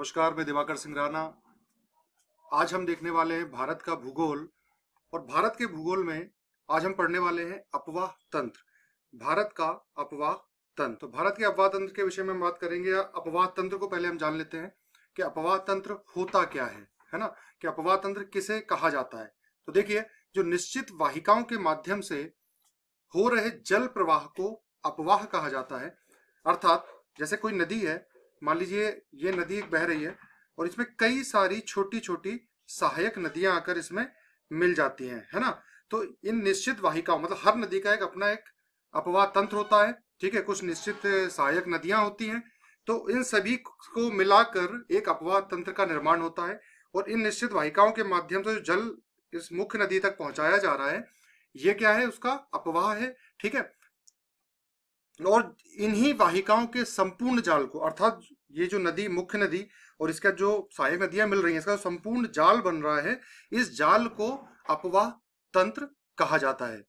नमस्कार, मैं दिवाकर सिंह राणा। आज हम देखने वाले हैं भारत का भूगोल। और भारत के भूगोल में आज हम पढ़ने वाले हैं अपवाह तंत्र। भारत का अपवाह तंत्र। तो भारत के अपवाह तंत्र के विषय में हम बात करेंगे। अपवाह तंत्र को पहले हम जान लेते हैं कि अपवाह तंत्र होता क्या है ना। कि अपवाह तंत्र किसे कहा जाता है। तो देखिए, जो निश्चित वाहिकाओं के माध्यम से हो रहे जल प्रवाह को अपवाह कहा जाता है। अर्थात जैसे कोई नदी है, मान लीजिए ये नदी एक बह रही है और इसमें कई सारी छोटी छोटी सहायक नदियां आकर इसमें मिल जाती हैं, है ना। तो इन निश्चित वाहिकाओं, मतलब हर नदी का अपना एक अपवाह तंत्र होता है। ठीक है, कुछ निश्चित सहायक नदियां होती हैं, तो इन सभी को मिलाकर एक अपवाह तंत्र का निर्माण होता है। और इन निश्चित वाहिकाओं के माध्यम से जो जल इस मुख्य नदी तक पहुंचाया जा रहा है, ये क्या है, उसका अपवाह है। ठीक है, और इन्हीं वाहिकाओं के संपूर्ण जाल को, अर्थात ये जो नदी, मुख्य नदी और इसका जो सहायक नदियां मिल रही हैं, इसका संपूर्ण जाल बन रहा है, इस जाल को अपवाह तंत्र कहा जाता है।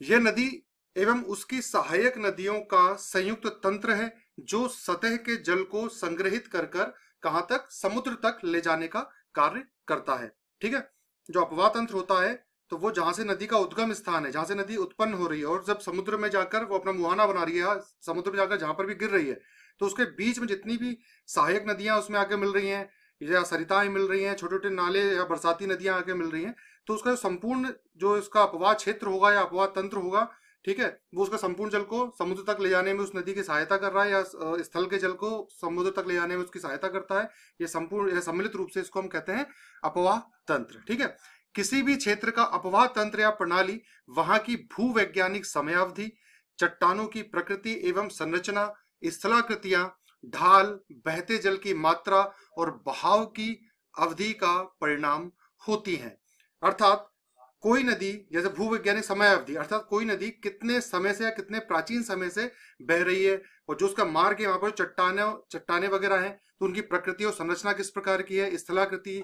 यह नदी एवं उसकी सहायक नदियों का संयुक्त तंत्र है, जो सतह के जल को संग्रहित कर कर कहां तक, समुद्र तक ले जाने का कार्य करता है। ठीक है, जो अपवाह तंत्र होता है, तो वो जहां से नदी का उद्गम स्थान है, जहां से नदी उत्पन्न हो रही है और जब समुद्र में जाकर वो अपना मुहाना बना रही है, समुद्र में जाकर जहां पर भी गिर रही है, तो उसके बीच में जितनी भी सहायक नदियां उसमें आके मिल रही हैं, या सरिताएं मिल रही हैं, छोटे छोटे नाले या बरसाती नदियां आके मिल रही हैं, तो उसका संपूर्ण जो इसका अपवाह क्षेत्र होगा या अपवाह तंत्र होगा, ठीक है, वो उसका संपूर्ण जल को समुद्र तक ले जाने में उस नदी की सहायता कर रहा है, या स्थल के जल को समुद्र तक ले जाने में उसकी सहायता करता है। ये संपूर्ण, यह सम्मिलित रूप से इसको हम कहते हैं अपवाह तंत्र। ठीक है, किसी भी क्षेत्र का अपवाह तंत्र या प्रणाली वहां की भूवैज्ञानिक समयावधि, चट्टानों की प्रकृति एवं संरचना, स्थलाकृतियां, ढाल, बहते जल की मात्रा और बहाव की अवधि का परिणाम होती हैं। अर्थात कोई नदी, जैसे भूवैज्ञानिक समय अवधि, अर्थात कोई नदी कितने समय से या कितने प्राचीन समय से बह रही है, और जो उसका मार्ग है, वहां पर चट्टाने वगैरह हैं, तो उनकी प्रकृति और संरचना किस प्रकार की है, स्थलाकृति,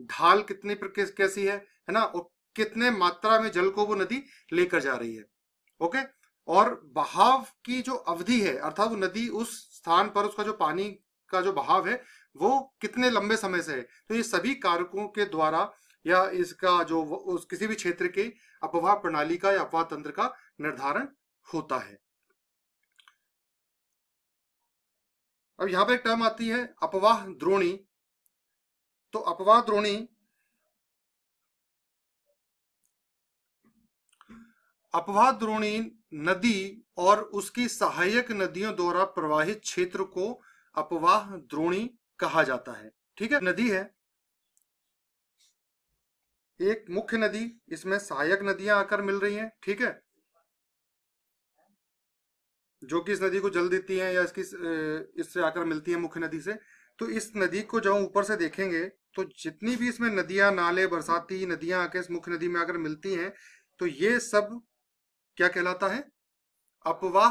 ढाल कितनी कैसी है ना, और कितने मात्रा में जल को वो नदी लेकर जा रही है। ओके, और बहाव की जो अवधि है, अर्थात वो नदी उस स्थान पर उसका जो पानी का जो बहाव है वो कितने लंबे समय से है। तो ये सभी कारकों के द्वारा या इसका जो उस किसी भी क्षेत्र के अपवाह प्रणाली का या अपवाह तंत्र का निर्धारण होता है। अब यहां पर एक टर्म आती है अपवाह द्रोणी। तो अपवाह द्रोणी अपवाह द्रोणी नदी और उसकी सहायक नदियों द्वारा प्रवाहित क्षेत्र को अपवाह द्रोणी कहा जाता है। ठीक है, नदी है एक मुख्य नदी, इसमें सहायक नदियां आकर मिल रही हैं। ठीक है, जो कि इस नदी को जल देती हैं या इससे आकर मिलती है मुख्य नदी से। तो इस नदी को जब ऊपर से देखेंगे, तो जितनी भी इसमें नदियां, नाले, बरसाती नदियां आकर इस मुख्य नदी में आकर मिलती हैं, तो ये सब क्या कहलाता है, अपवाह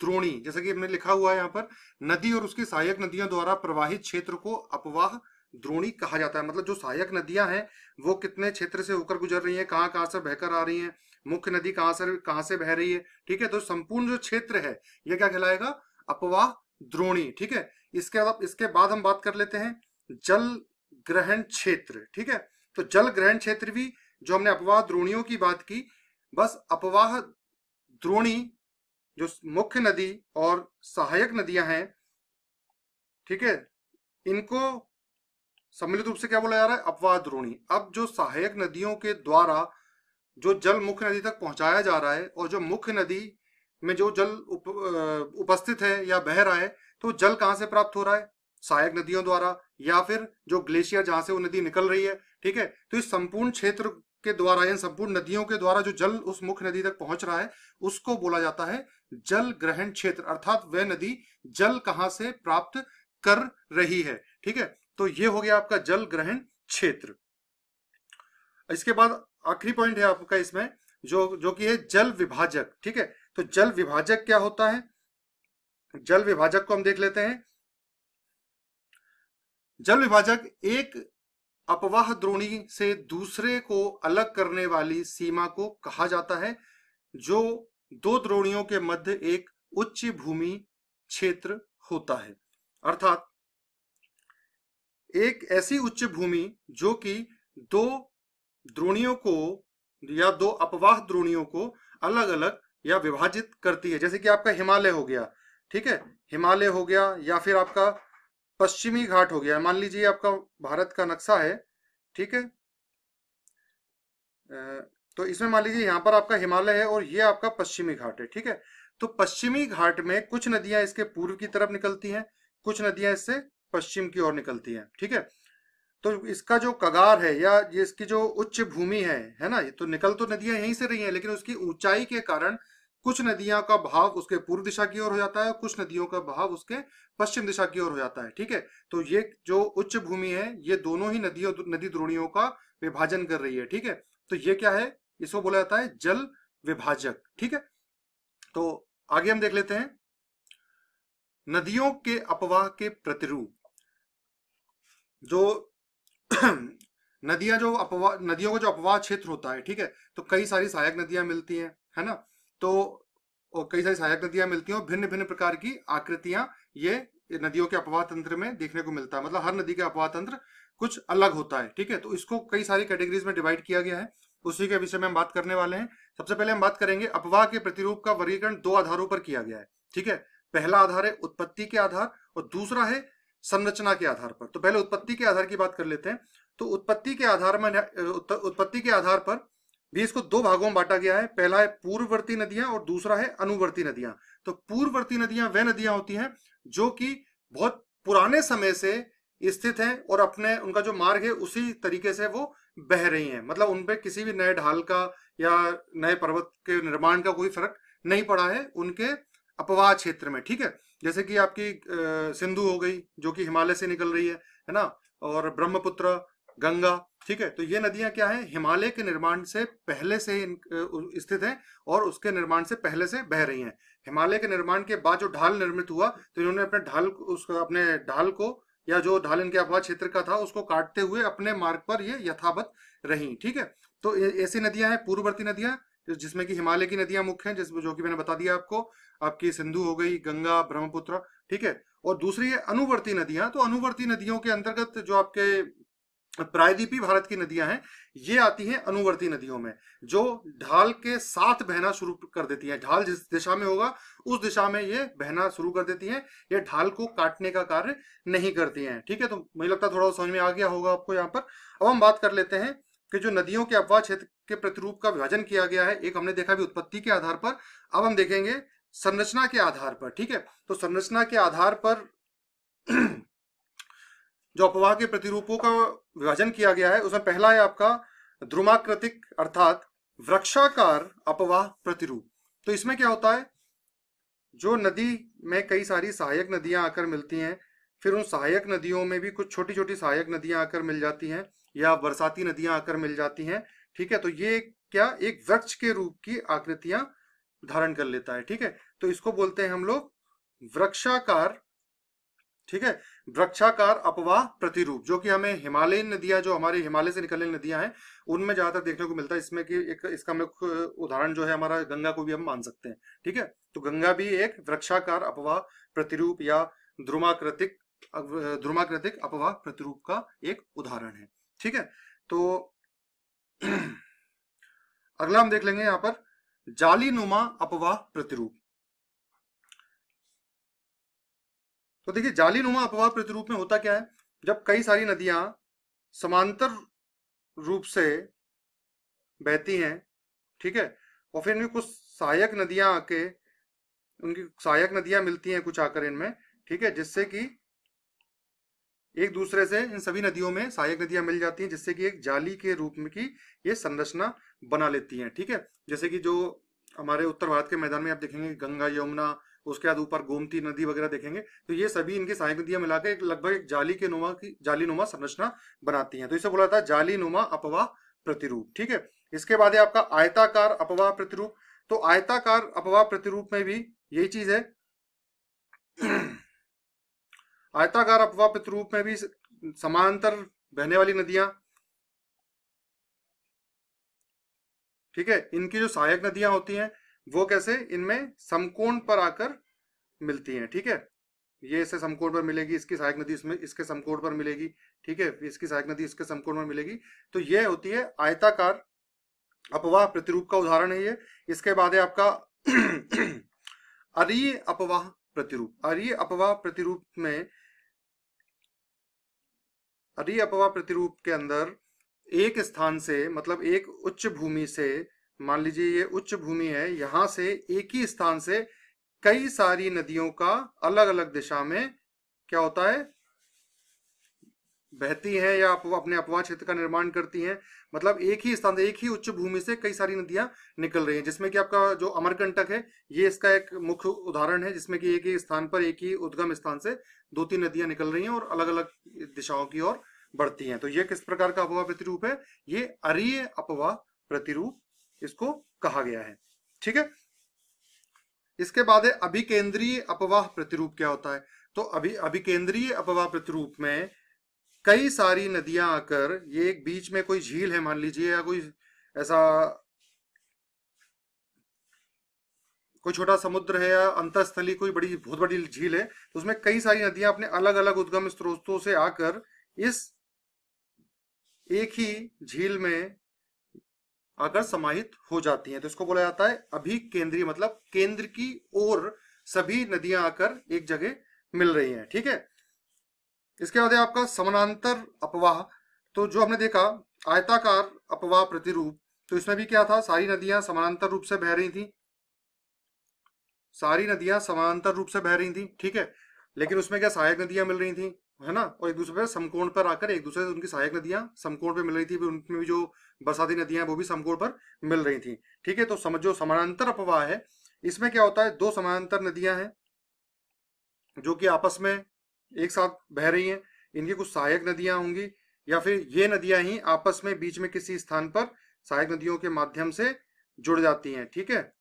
द्रोणी। जैसा कि हमने लिखा हुआ है यहाँ पर, नदी और उसकी सहायक नदियों द्वारा प्रवाहित क्षेत्र को अपवाह द्रोणी कहा जाता है। मतलब जो सहायक नदियां हैं वो कितने क्षेत्र से होकर गुजर रही हैं, कहाँ कहाँ से बहकर आ रही हैं, मुख्य नदी कहाँ से बह रही है। ठीक है, तो संपूर्ण जो क्षेत्र है ये क्या कहलाएगा, अपवाह द्रोणी। ठीक है, इसके बाद हम बात कर लेते हैं जल ग्रहण क्षेत्र। ठीक है, तो जल ग्रहण क्षेत्र भी, जो हमने अपवाह द्रोणियों की बात की, बस अपवाह द्रोणी जो मुख्य नदी और सहायक नदियां हैं, ठीक है, इनको सम्मिलित रूप से क्या बोला जा रहा है, अपवाह द्रोणी। अब जो सहायक नदियों के द्वारा जो जल मुख्य नदी तक पहुंचाया जा रहा है, और जो मुख्य नदी में जो जल उपस्थित है या बह रहा है, तो जल कहां से प्राप्त हो रहा है, सहायक नदियों द्वारा, या फिर जो ग्लेशियर जहां से वो नदी निकल रही है। ठीक है, तो इस संपूर्ण क्षेत्र के द्वारा, इन संपूर्ण नदियों के द्वारा जो जल उस मुख्य नदी तक पहुंच रहा है, उसको बोला जाता है जल ग्रहण क्षेत्र। अर्थात वह नदी जल कहां से प्राप्त कर रही है। ठीक है, तो ये हो गया आपका जल ग्रहण क्षेत्र। इसके बाद आखिरी पॉइंट है आपका इसमें, जो कि है जल विभाजक। ठीक है, तो जल विभाजक क्या होता है, जल विभाजक को हम देख लेते हैं। जल विभाजक एक अपवाह द्रोणी से दूसरे को अलग करने वाली सीमा को कहा जाता है, जो दो द्रोणियों के मध्य एक उच्च भूमि क्षेत्र होता है। अर्थात एक ऐसी उच्च भूमि जो कि दो द्रोणियों को या दो अपवाह द्रोणियों को अलग अलग या विभाजित करती है, जैसे कि आपका हिमालय हो गया, ठीक है, हिमालय हो गया, या फिर आपका पश्चिमी घाट हो गया। मान लीजिए आपका भारत का नक्शा है, ठीक है, तो इसमें मान लीजिए यहाँ पर आपका हिमालय है और ये आपका पश्चिमी घाट है, ठीक है। तो पश्चिमी घाट में कुछ नदियां इसके पूर्व की तरफ निकलती हैं, कुछ नदियां इससे पश्चिम की ओर निकलती हैं, ठीक है। तो इसका जो कगार है या ये इसकी जो उच्च भूमि है ना, ये तो निकल तो नदियां यहीं से रही हैं, लेकिन उसकी ऊंचाई के कारण कुछ नदियां का बहाव उसके पूर्व दिशा की ओर हो जाता है, कुछ नदियों का बहाव उसके पश्चिम दिशा की ओर हो जाता है, ठीक है। तो ये जो उच्च भूमि है ये दोनों ही नदी द्रोणियों का विभाजन कर रही है, ठीक है। तो ये क्या है, इसको बोला जाता है जल विभाजक, ठीक है। तो आगे हम देख लेते हैं नदियों के अपवाह के प्रतिरूप। जो नदियों का जो अपवाह क्षेत्र होता है, ठीक है, तो कई सारी सहायक नदियां मिलती हैं, है ना। तो और कई सारी सहायक नदियां मिलती हैं और भिन्न भिन्न प्रकार की आकृतियां ये नदियों के अपवाह तंत्र में देखने को मिलता है। मतलब हर नदी का अपवाह तंत्र कुछ अलग होता है, ठीक है। तो इसको कई सारी कैटेगरीज में डिवाइड किया गया है, उसी के विषय में हम बात करने वाले हैं। सबसे पहले हम बात करेंगे अपवाह के प्रतिरूप का वर्गीकरण दो आधारों पर किया गया है, ठीक है। पहला आधार है उत्पत्ति के आधार और दूसरा है संरचना के आधार पर। तो पहले उत्पत्ति के आधार की बात कर लेते हैं। तो उत्पत्ति के आधार में उत्पत्ति के आधार पर भी इसको दो भागों में बांटा गया है। पहला है पूर्ववर्ती नदियां और दूसरा है अनुवर्ती नदियां। तो पूर्ववर्ती नदियां वह नदियां होती हैं जो कि बहुत पुराने समय से स्थित हैं और अपने उनका जो मार्ग है उसी तरीके से वो बह रही हैं। मतलब उनपे किसी भी नए ढाल का या नए पर्वत के निर्माण का कोई फर्क नहीं पड़ा है उनके अपवाह क्षेत्र में, ठीक है। जैसे कि आपकी सिंधु हो गई जो कि हिमालय से निकल रही है ना, और ब्रह्मपुत्र, गंगा, ठीक है। तो ये नदियां क्या है, हिमालय के निर्माण से पहले से स्थित हैं और उसके निर्माण से पहले से बह रही हैं। हिमालय के निर्माण के बाद जो ढाल निर्मित हुआ तो इन्होंने अपने ढाल को या जो ढाल इनके अपवाह क्षेत्र का था उसको काटते हुए अपने मार्ग पर ये यथावत रही, ठीक है। तो ऐसी नदियां हैं पूर्ववर्ती नदियां, जिसमें कि हिमालय की नदियां मुख्य हैं, जो कि मैंने बता दिया आपको, आपकी सिंधु हो गई, गंगा, ब्रह्मपुत्र, ठीक है। और दूसरी है अनुवर्ती नदियां। तो अनुवर्ती नदियों के अंतर्गत जो आपके प्रायद्वीपीय भारत की नदियां हैं ये आती हैं अनुवर्ती नदियों में, जो ढाल के साथ बहना शुरू कर देती हैं। ढाल जिस दिशा में होगा उस दिशा में ये बहना शुरू कर देती हैं, ये ढाल को काटने का कार्य नहीं करती हैं, ठीक है। तो मुझे लगता है थोड़ा समझ में आ गया होगा आपको यहाँ पर। अब हम बात कर लेते हैं कि जो नदियों के अपवाह क्षेत्र के प्रतिरूप का विभाजन किया गया है, एक हमने देखा भी उत्पत्ति के आधार पर, अब हम देखेंगे संरचना के आधार पर, ठीक है। तो संरचना के आधार पर जो अपवाह के प्रतिरूपों का विभाजन किया गया है उसमें पहला है आपका ध्रुमाकृतिक अर्थात वृक्षाकार अपवाह प्रतिरूप। तो इसमें क्या होता है, जो नदी में कई सारी सहायक नदियां आकर मिलती हैं, फिर उन सहायक नदियों में भी कुछ छोटी छोटी सहायक नदियां आकर मिल जाती हैं या बरसाती नदियां आकर मिल जाती हैं, ठीक है। तो ये क्या एक वृक्ष के रूप की आकृतियां धारण कर लेता है, ठीक है। तो इसको बोलते हैं हम लोग वृक्षाकार, ठीक है, वृक्षाकार अपवाह प्रतिरूप, जो कि हमें हिमालयन नदियां, जो हमारे हिमालय से निकलने नदियां हैं उनमें ज्यादातर देखने को मिलता है। इसमें कि एक इसका मुख्य उदाहरण जो है हमारा गंगा को भी हम मान सकते हैं, ठीक है। तो गंगा भी एक वृक्षाकार अपवाह प्रतिरूप या ध्रुमाकृतिक ध्रुमाकृतिक अपवाह प्रतिरूप का एक उदाहरण है, ठीक है। तो अगला हम देख लेंगे यहाँ पर जाली नुमा अपवाह प्रतिरूप। तो देखिए जालीनुमा अपवाह प्रतिरूप में होता क्या है, जब कई सारी नदियां समांतर रूप से बहती हैं, ठीक है, और फिर इनमें कुछ सहायक नदियां आके उनकी सहायक नदियां मिलती हैं कुछ आकर इनमें, ठीक है, जिससे कि एक दूसरे से इन सभी नदियों में सहायक नदियां मिल जाती हैं, जिससे कि एक जाली के रूप में की ये संरचना बना लेती हैं, ठीक है। जैसे कि जो हमारे उत्तर भारत के मैदान में आप देखेंगे गंगा, यमुना, उसके बाद ऊपर गोमती नदी वगैरह देखेंगे, तो ये सभी इनकी सहायक नदियां मिलाकर एक लगभग एक जाली नुमा संरचना बनाती हैं। तो इसे बोला जाता है जाली नुमा अपवाह प्रतिरूप, ठीक है। इसके बाद है आपका आयताकार अपवाह प्रतिरूप। तो आयताकार अपवाह प्रतिरूप में भी यही चीज है। आयताकार अपवाह प्रतिरूप में भी समांतर बहने वाली नदियां, ठीक है, इनकी जो सहायक नदियां होती हैं वो कैसे इनमें समकोण पर आकर मिलती हैं, ठीक है। ये इससे समकोण पर मिलेगी, इसकी सहायक नदी इसमें इसके समकोण पर मिलेगी, ठीक है, इसकी सहायक नदी इसके समकोण पर मिलेगी। तो ये होती है आयताकार अपवाह प्रतिरूप का उदाहरण है ये। इसके बाद है आपका अरीय अपवाह प्रतिरूप। अरीय अपवाह प्रतिरूप में, अरीय अपवाह प्रतिरूप के अंदर एक स्थान से, मतलब एक उच्च भूमि से, मान लीजिए ये उच्च भूमि है, यहां से एक ही स्थान से कई सारी नदियों का अलग अलग दिशा में क्या होता है, बहती हैं या अपने अपवाह क्षेत्र का निर्माण करती हैं। मतलब एक ही स्थान से, एक ही उच्च भूमि से कई सारी नदियां निकल रही हैं, जिसमें कि आपका जो अमरकंटक है ये इसका एक मुख्य उदाहरण है, जिसमें कि एक ही स्थान पर, एक ही उद्गम स्थान से दो तीन नदियां निकल रही हैं और अलग अलग दिशाओं की ओर बढ़ती हैं। तो ये किस प्रकार का अपवाह प्रतिरूप है, ये अरीय अपवाह प्रतिरूप इसको कहा गया है, ठीक है। इसके बाद है अभिकेंद्रीय अपवाह प्रतिरूप। क्या होता है, तो अभिकेंद्रीय अपवाह प्रतिरूप में कई सारी नदियां आकर, ये एक बीच में कोई झील है मान लीजिए, या कोई ऐसा कोई छोटा समुद्र है या अंतःस्थली कोई बड़ी बहुत बड़ी झील है, तो उसमें कई सारी नदियां अपने अलग अलग उद्गम स्रोतों से आकर इस एक ही झील में आकर समाहित हो जाती हैं। तो इसको बोला जाता है अभिकेंद्रीय, मतलब केंद्र की ओर सभी नदियां आकर एक जगह मिल रही हैं, ठीक है। इसके बाद है आपका समानांतर अपवाह। तो जो हमने देखा आयताकार अपवाह प्रतिरूप, तो इसमें भी क्या था, सारी नदियां समानांतर रूप से बह रही थी, सारी नदियां समानांतर रूप से बह रही थी, ठीक है। लेकिन उसमें क्या सहायक नदियां मिल रही थी, है ना, और एक दूसरे पर समकोण पर आकर एक दूसरे से उनकी सहायक नदियां समकोण पर मिल रही थी, उनमें भी जो बरसाती नदियां वो भी समकोण पर मिल रही थी, ठीक है। तो समझो समानांतर अपवाह है, इसमें क्या होता है, दो समानांतर नदियां हैं जो कि आपस में एक साथ बह रही हैं, इनकी कुछ सहायक नदियां होंगी, या फिर ये नदियां ही आपस में बीच में किसी स्थान पर सहायक नदियों के माध्यम से जुड़ जाती हैं, ठीक है।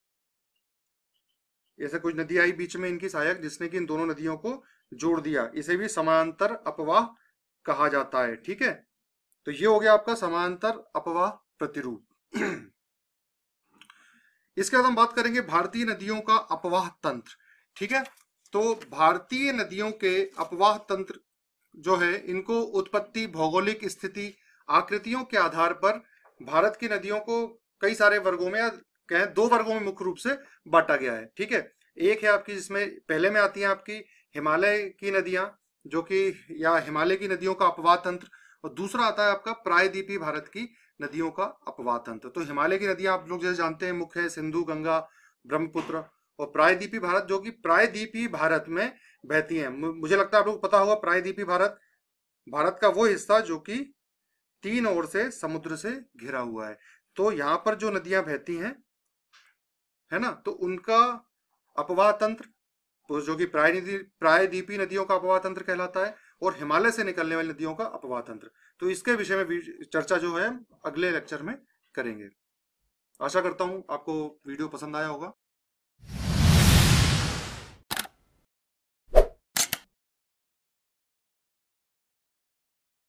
ऐसे कुछ नदी आई बीच में इनकी सहायक, जिसने कि इन दोनों नदियों को जोड़ दिया, इसे भी समांतर अपवाह कहा जाता है, ठीक है। तो ये हो गया आपका समांतर अपवाह प्रतिरूप। इसके बाद हम बात करेंगे भारतीय नदियों का अपवाह तंत्र, ठीक है। तो भारतीय नदियों के अपवाह तंत्र जो है, इनको उत्पत्ति, भौगोलिक स्थिति, आकृतियों के आधार पर भारत की नदियों को कई सारे वर्गों में, या कहें दो वर्गों में मुख्य रूप से बांटा गया है, ठीक है। एक है आपकी जिसमें पहले में आती है आपकी हिमालय की नदियां, जो कि, या हिमालय की नदियों का अपवाह तंत्र, और दूसरा आता है आपका प्रायद्वीपीय भारत की नदियों का अपवाह तंत्र। तो हिमालय की नदियां आप लोग जैसे जानते हैं मुख्य है सिंधु, गंगा, ब्रह्मपुत्र, और प्रायद्वीपीय भारत जो कि प्रायद्वीपीय भारत में बहती हैं। मुझे लगता है आप लोग पता होगा, प्रायद्वीपीय भारत भारत का वो हिस्सा जो कि तीन ओर से समुद्र से घिरा हुआ है। तो यहाँ पर जो नदियां बहती हैं, है ना, तो उनका अपवाह तंत्र जो कि प्रायद्वीपीय नदियों का अपवाह तंत्र कहलाता है, और हिमालय से निकलने वाली नदियों का अपवाह तंत्र। तो इसके विषय में चर्चा जो है अगले लेक्चर में करेंगे। आशा करता हूं आपको वीडियो पसंद आया होगा।